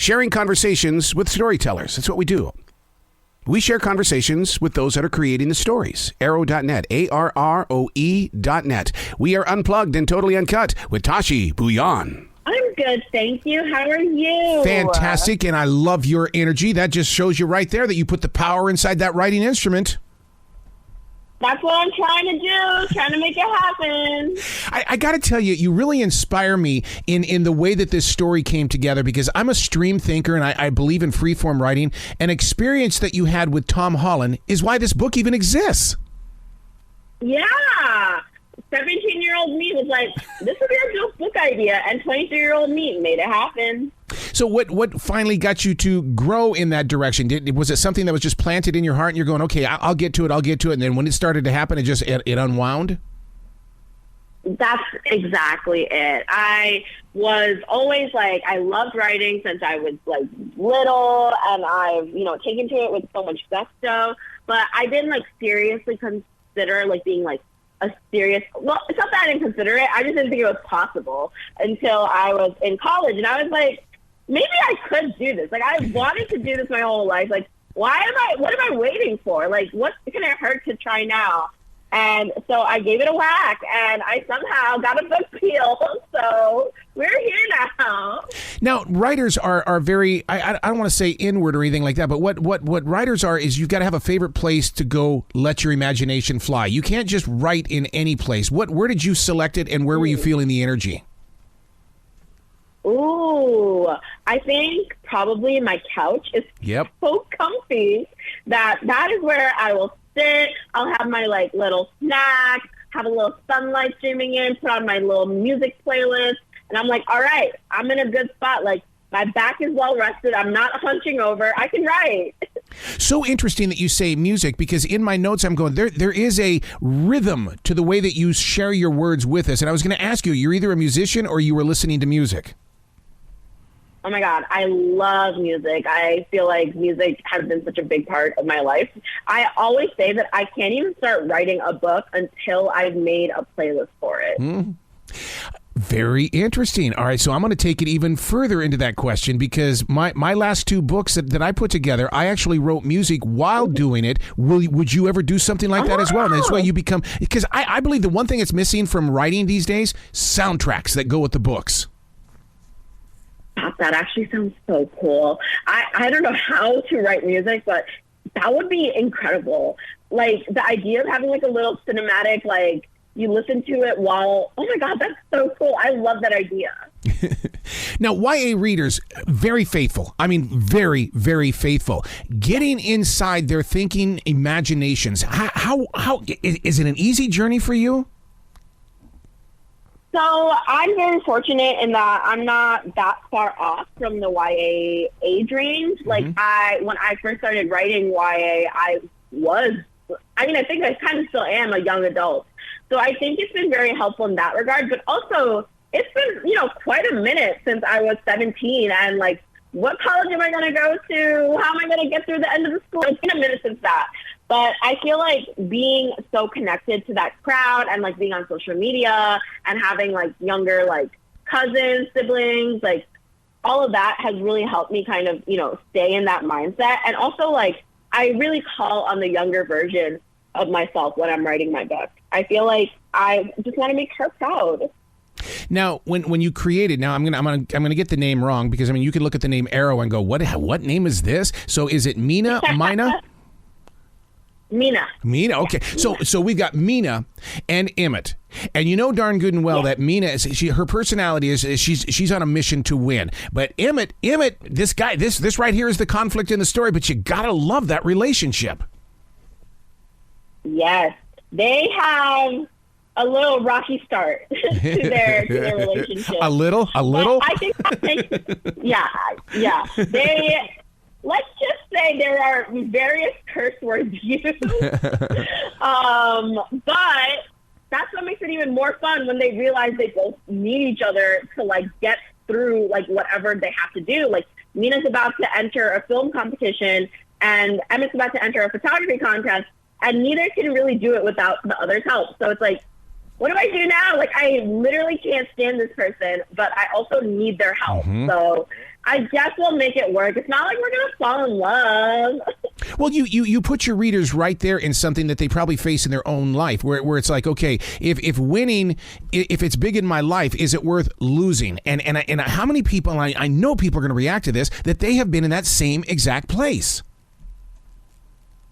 sharing conversations with storytellers. That's what we do. We share conversations with those that are creating the stories. Arrow.net, ARROE.net. We are unplugged and totally uncut with Tashie, Bhuiyan. I'm good, thank you. How are you? Fantastic, and I love your energy. That just shows you right there that you put the power inside that writing instrument. That's what I'm trying to do, trying to make it happen. I got to tell you, you really inspire me in the way that this story came together, because I'm a stream thinker and I believe in freeform writing. An experience that you had with Tom Holland is why this book even exists. Yeah. 17-year-old me was like, this would be a dope book idea, and 23-year-old me made it happen. So what finally got you to grow in that direction? Was it something that was just planted in your heart and you're going, okay, I'll get to it, and then when it started to happen, it unwound? That's exactly it. I was always like, I loved writing since I was like little, and I've, taken to it with so much gusto, but I didn't like seriously consider like being like a serious, well, it's not that I didn't consider it, I just didn't think it was possible until I was in college, and I was like, maybe I could do this. Like, I wanted to do this my whole life. Like, what am I waiting for? Like, what can it hurt to try now? And so I gave it a whack, and I somehow got a book deal. So we're here now. Now, writers are very, I don't want to say inward or anything like that, but what writers are is you've got to have a favorite place to go let your imagination fly. You can't just write in any place. Where did you select it, and where were you feeling the energy? Ooh, I think probably my couch is so comfy that is where I will sit. I'll have my like little snack, have a little sunlight streaming in, put on my little music playlist, and I'm like, all right, I'm in a good spot. Like, my back is well rested. I'm not hunching over. I can write. So interesting that you say music, because in my notes I'm going, there is a rhythm to the way that you share your words with us. And I was going to ask you, you're either a musician or you were listening to music. Oh my God, I love music. I feel like music has been such a big part of my life. I always say that I can't even start writing a book until I've made a playlist for it. Very interesting. All right, so I'm going to take it even further into that question, because my last two books that I put together, I actually wrote music while doing it. Would you ever do something like that as well? And that's why you become, because I believe the one thing that's missing from writing these days, soundtracks that go with the books. That actually sounds so cool. I don't know how to write music, but that would be incredible. Like, the idea of having like a little cinematic, like, you listen to it while, oh my God, that's so cool. I love that idea. Now, YA readers, very faithful. I mean, very, very faithful. Getting inside their thinking imaginations. How is it an easy journey for you? So I'm very fortunate in that I'm not that far off from the YA age range. Like, when I first started writing YA, I think I kind of still am a young adult. So I think it's been very helpful in that regard. But also, it's been, quite a minute since I was 17. And, like, what college am I going to go to? How am I going to get through the end of the school? It's been a minute since that. But I feel like being so connected to that crowd and like being on social media and having like younger like cousins, siblings, like all of that has really helped me kind of, stay in that mindset. And also like I really call on the younger version of myself when I'm writing my book. I feel like I just want to make her proud. Now, when you created, now I'm gonna get the name wrong, because I mean you can look at the name Arrow and go, what name is this? So is it Mina? Mina, okay. So we've got Mina and Emmitt. And you know darn good and well that Mina, her personality is she's on a mission to win. But Emmitt, this guy, this right here is the conflict in the story, but you gotta love that relationship. Yes. They have a little rocky start to their relationship. A little? But I think yeah. Let's just say there are various curse words used. But that's what makes it even more fun when they realize they both need each other to like get through like whatever they have to do. Like Mina's about to enter a film competition and Emmitt's about to enter a photography contest, and neither can really do it without the other's help. So it's like, what do I do now? Like, I literally can't stand this person, but I also need their help. So I guess we'll make it work. It's not like we're going to fall in love. Well, you put your readers right there in something that they probably face in their own life, where it's like, okay, if winning, if it's big in my life, is it worth losing? And how many people, I know people are going to react to this, that they have been in that same exact place.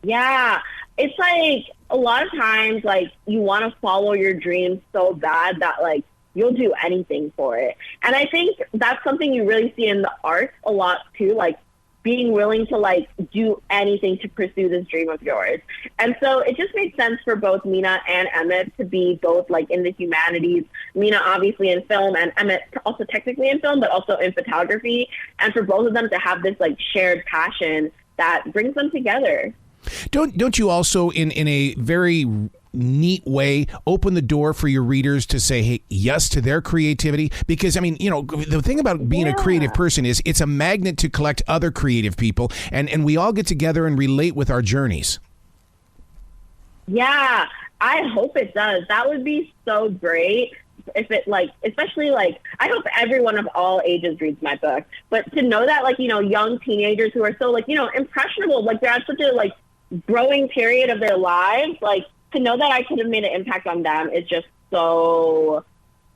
Yeah. It's like a lot of times, like, you want to follow your dreams so bad that, like, you'll do anything for it. And I think that's something you really see in the arts a lot too, like being willing to like do anything to pursue this dream of yours. And so it just makes sense for both Mina and Emmitt to be both like in the humanities, Mina obviously in film and Emmitt also technically in film, but also in photography. And for both of them to have this like shared passion that brings them together. Don't you also in a very neat way open the door for your readers to say, hey, yes to their creativity? Because I mean, you know, the thing about being a creative person is it's a magnet to collect other creative people, and we all get together and relate with our journeys. Yeah, I hope it does. That would be so great if it like, especially like, I hope everyone of all ages reads my book, but to know that like, you know, young teenagers who are so like, you know, impressionable, like they're at such a like growing period of their lives, like to know that I could have made an impact on them is just so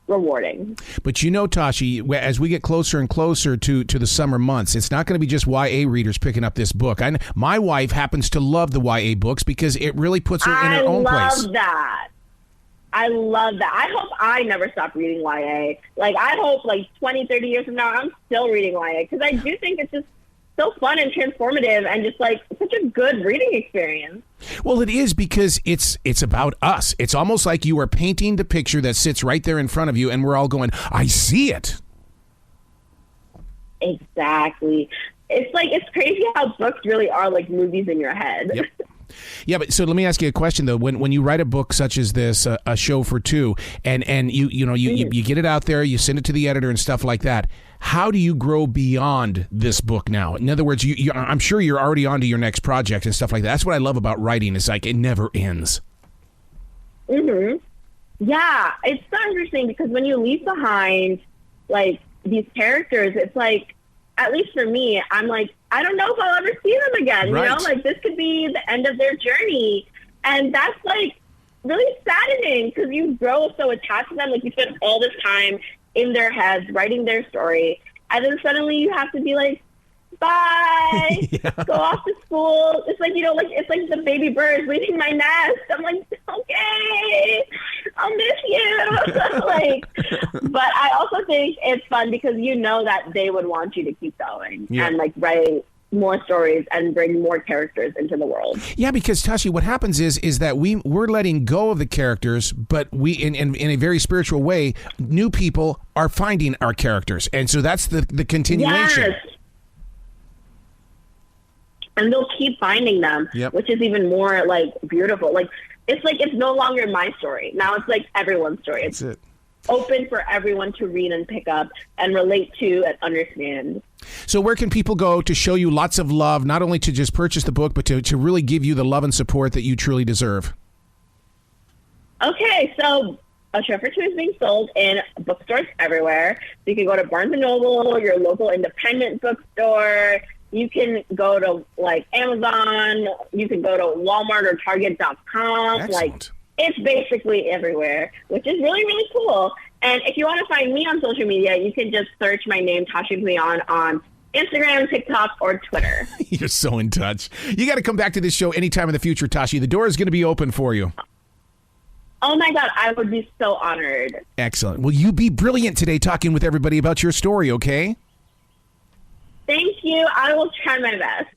rewarding. But you know, Tashie, as we get closer and closer to the summer months, it's not going to be just YA readers picking up this book. My wife happens to love the YA books because it really puts her in her own place. I love that. I love that. I hope I never stop reading YA. Like, I hope like 20, 30 years from now, I'm still reading YA because I do think it's just so fun and transformative and just like such a good reading experience. Well, it is because it's about us. It's almost like you are painting the picture that sits right there in front of you and we're all going, I see it. Exactly. It's like, it's crazy how books really are like movies in your head. Yep. Yeah, but so let me ask you a question though. When you write a book such as this, a show for two, and you get it out there, you send it to the editor and stuff like that. How do you grow beyond this book now? In other words, I'm sure you're already on to your next project and stuff like that. That's what I love about writing. It's like it never ends. Mm-hmm. Yeah, it's so interesting because when you leave behind like these characters, it's like, at least for me, I'm like, I don't know if I'll ever see them again. Right. You know, like this could be the end of their journey. And that's like really saddening because you grow so attached to them. Like you spend all this time in their heads, writing their story. And then suddenly you have to be like, bye, go off to school. It's like, you know, like it's like the baby birds leaving my nest. I'm like, okay, I'll miss you. Like, but I also think it's fun because you know that they would want you to keep going and like write more stories and bring more characters into the world. Yeah, because Tashie, what happens is that we're letting go of the characters, but we in a very spiritual way, new people are finding our characters, and so that's the continuation. Yes. And they'll keep finding them, which is even more like beautiful. Like it's no longer my story. Now it's like everyone's story. It's open for everyone to read and pick up and relate to and understand. So where can people go to show you lots of love, not only to just purchase the book, but to really give you the love and support that you truly deserve? Okay, so A Show for Two is being sold in bookstores everywhere. So you can go to Barnes & Noble, your local independent bookstore. You can go to like Amazon. You can go to Walmart or Target.com. Excellent. Like it's basically everywhere, which is really, really cool. And if you want to find me on social media, you can just search my name, Tashie Bhuiyan, on Instagram, TikTok, or Twitter. You're so in touch. You got to come back to this show anytime in the future, Tashie. The door is going to be open for you. Oh, my God. I would be so honored. Excellent. Well, you be brilliant today talking with everybody about your story, okay? Thank you. I will try my best.